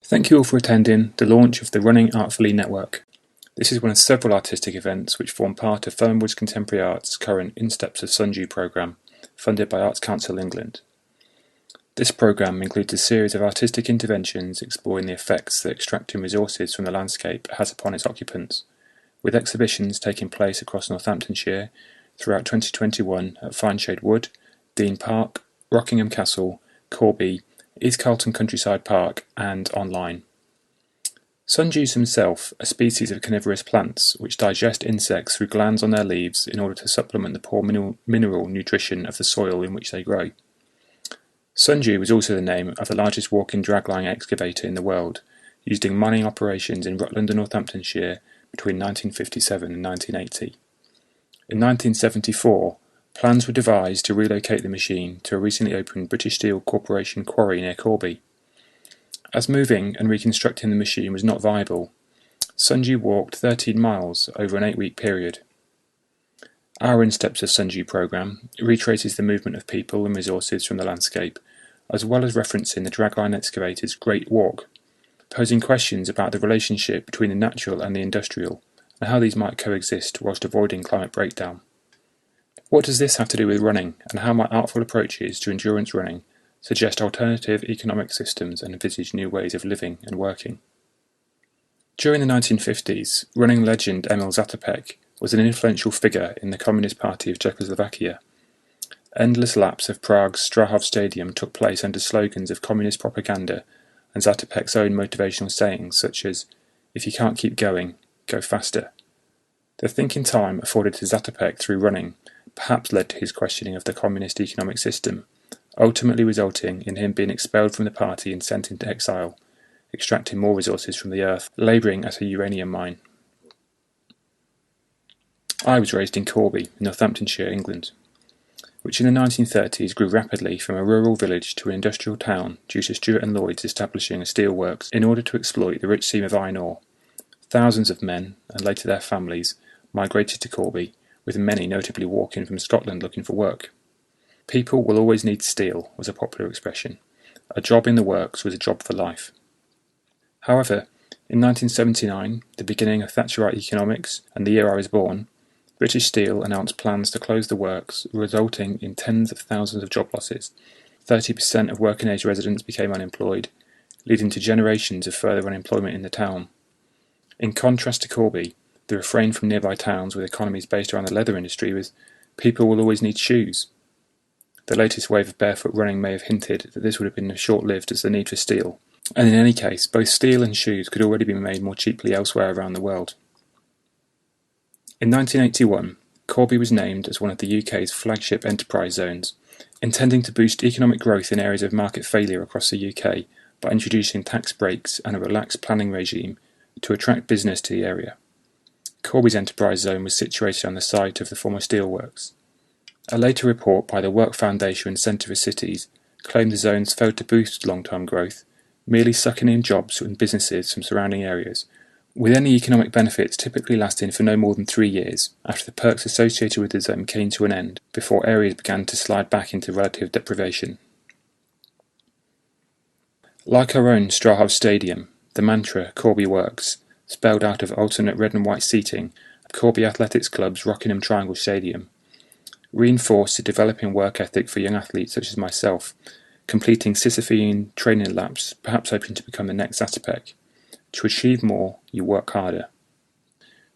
Thank you all for attending the launch of the Running Artfully Network. This is one of several artistic events which form part of Fermynwoods Contemporary Art's current In Steps of Sundew programme, funded by Arts Council England. This programme includes a series of artistic interventions exploring the effects that extracting resources from the landscape has upon its occupants, with exhibitions taking place across Northamptonshire throughout 2021 at Fineshade Wood, Dean Park, Rockingham Castle, Corby, East Carlton Countryside Park, and online. Sundews himself are species of carnivorous plants which digest insects through glands on their leaves in order to supplement the poor mineral nutrition of the soil in which they grow. Sundew was also the name of the largest walk-in dragline excavator in the world, used in mining operations in Rutland and Northamptonshire between 1957 and 1980. In 1974, plans were devised to relocate the machine to a recently opened British Steel Corporation quarry near Corby. As moving and reconstructing the machine was not viable, Sundew walked 13 miles over an 8-week period. Our In Steps of Sundew programme retraces the movement of people and resources from the landscape, as well as referencing the dragline excavator's Great Walk, posing questions about the relationship between the natural and the industrial, and how these might coexist whilst avoiding climate breakdown. What does this have to do with running, and how might artful approaches to endurance running suggest alternative economic systems and envisage new ways of living and working? During the 1950s, running legend Emil Zatopek was an influential figure in the Communist Party of Czechoslovakia. Endless laps of Prague's Strahov Stadium took place under slogans of communist propaganda and Zatopek's own motivational sayings such as, "If you can't keep going, go faster." The thinking time afforded to Zatopek through running perhaps led to his questioning of the communist economic system, ultimately resulting in him being expelled from the party and sent into exile, extracting more resources from the earth, labouring at a uranium mine. I was raised in Corby, in Northamptonshire, England, which in the 1930s grew rapidly from a rural village to an industrial town due to Stewart and Lloyd's establishing a steelworks in order to exploit the rich seam of iron ore. Thousands of men, and later their families, migrated to Corby, with many notably walking from Scotland looking for work. People will always need steel was a popular expression. A job in the works was a job for life. However, in 1979, the beginning of Thatcherite economics and the year I was born, British Steel announced plans to close the works, resulting in tens of thousands of job losses. 30% of working-age residents became unemployed, leading to generations of further unemployment in the town. In contrast to Corby, the refrain from nearby towns with economies based around the leather industry was, "People will always need shoes." The latest wave of barefoot running may have hinted that this would have been as short-lived as the need for steel, and in any case, both steel and shoes could already be made more cheaply elsewhere around the world. In 1981, Corby was named as one of the UK's flagship enterprise zones, intending to boost economic growth in areas of market failure across the UK by introducing tax breaks and a relaxed planning regime to attract business to the area. Corby's enterprise zone was situated on the site of the former steelworks. A later report by the Work Foundation and Centre for Cities claimed the zones failed to boost long-term growth, merely sucking in jobs and businesses from surrounding areas, with any economic benefits typically lasting for no more than 3 years after the perks associated with the zone came to an end, before areas began to slide back into relative deprivation. Like our own Strahov Stadium, the mantra "Corby Works," spelled out of alternate red and white seating at Corby Athletics Club's Rockingham Triangle Stadium, reinforced a developing work ethic for young athletes such as myself, completing Sisyphean training laps, perhaps hoping to become the next Zatopek. To achieve more, you work harder.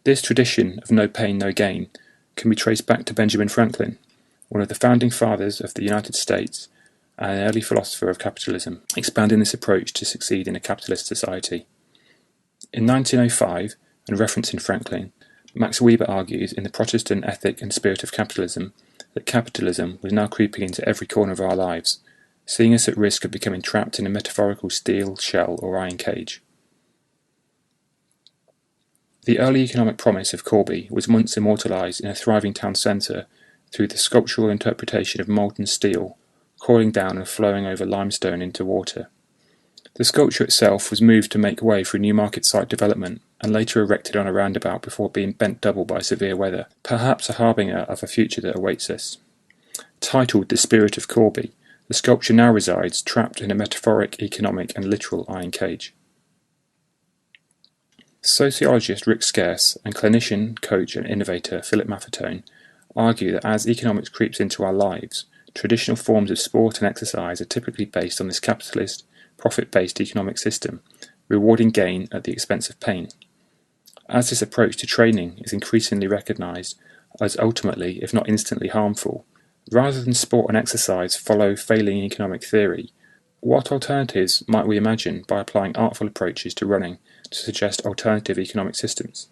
This tradition of no pain, no gain can be traced back to Benjamin Franklin, one of the founding fathers of the United States and an early philosopher of capitalism, expounding this approach to succeed in a capitalist society. In 1905, and referencing Franklin, Max Weber argued in The Protestant Ethic and Spirit of Capitalism that capitalism was now creeping into every corner of our lives, seeing us at risk of becoming trapped in a metaphorical steel shell or iron cage. The early economic promise of Corby was once immortalised in a thriving town centre through the sculptural interpretation of molten steel coiling down and flowing over limestone into water. The sculpture itself was moved to make way for a new market site development and later erected on a roundabout before being bent double by severe weather, perhaps a harbinger of a future that awaits us. Titled The Spirit of Corby, the sculpture now resides trapped in a metaphoric, economic and literal iron cage. Sociologist Rick Scarce and clinician, coach and innovator Philip Maffetone argue that as economics creeps into our lives, traditional forms of sport and exercise are typically based on this capitalist, profit-based economic system, rewarding gain at the expense of pain. As this approach to training is increasingly recognised as ultimately, if not instantly, harmful, rather than sport and exercise follow failing economic theory, what alternatives might we imagine by applying artful approaches to running to suggest alternative economic systems?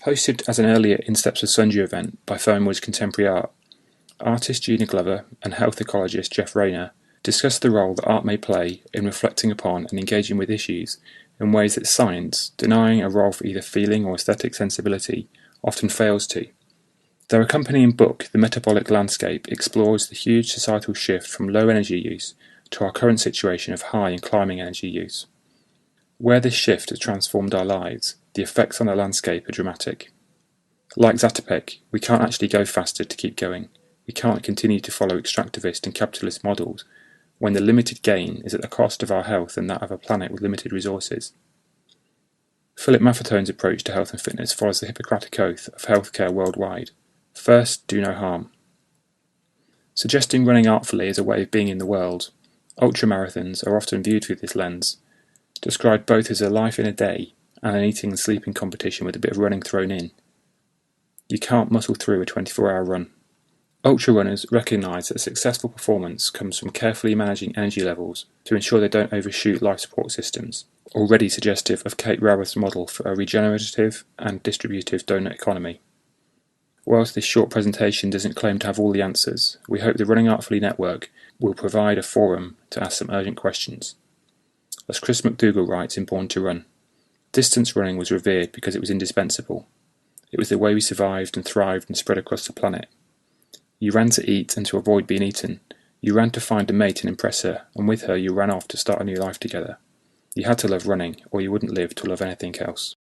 Hosted as an earlier In Steps of Sundew event by Fermynwoods Contemporary Art, artist Gina Glover and health ecologist Jeff Rayner discuss the role that art may play in reflecting upon and engaging with issues in ways that science, denying a role for either feeling or aesthetic sensibility, often fails to. Their accompanying book, The Metabolic Landscape, explores the huge societal shift from low energy use to our current situation of high and climbing energy use. Where this shift has transformed our lives, the effects on the landscape are dramatic. Like Zatopek, we can't actually go faster to keep going. We can't continue to follow extractivist and capitalist models when the limited gain is at the cost of our health and that of a planet with limited resources. Philip Maffetone's approach to health and fitness follows the Hippocratic Oath of healthcare worldwide. First, do no harm. Suggesting running artfully as a way of being in the world, ultramarathons are often viewed through this lens, described both as a life in a day and an eating and sleeping competition with a bit of running thrown in. You can't muscle through a 24-hour run. Ultra runners recognise that a successful performance comes from carefully managing energy levels to ensure they don't overshoot life support systems, already suggestive of Kate Raworth's model for a regenerative and distributive donut economy. Whilst this short presentation doesn't claim to have all the answers, we hope the Running Artfully Network will provide a forum to ask some urgent questions. As Chris McDougall writes in Born to Run, distance running was revered because it was indispensable. It was the way we survived and thrived and spread across the planet. You ran to eat and to avoid being eaten. You ran to find a mate and impress her, and with her you ran off to start a new life together. You had to love running, or you wouldn't live to love anything else.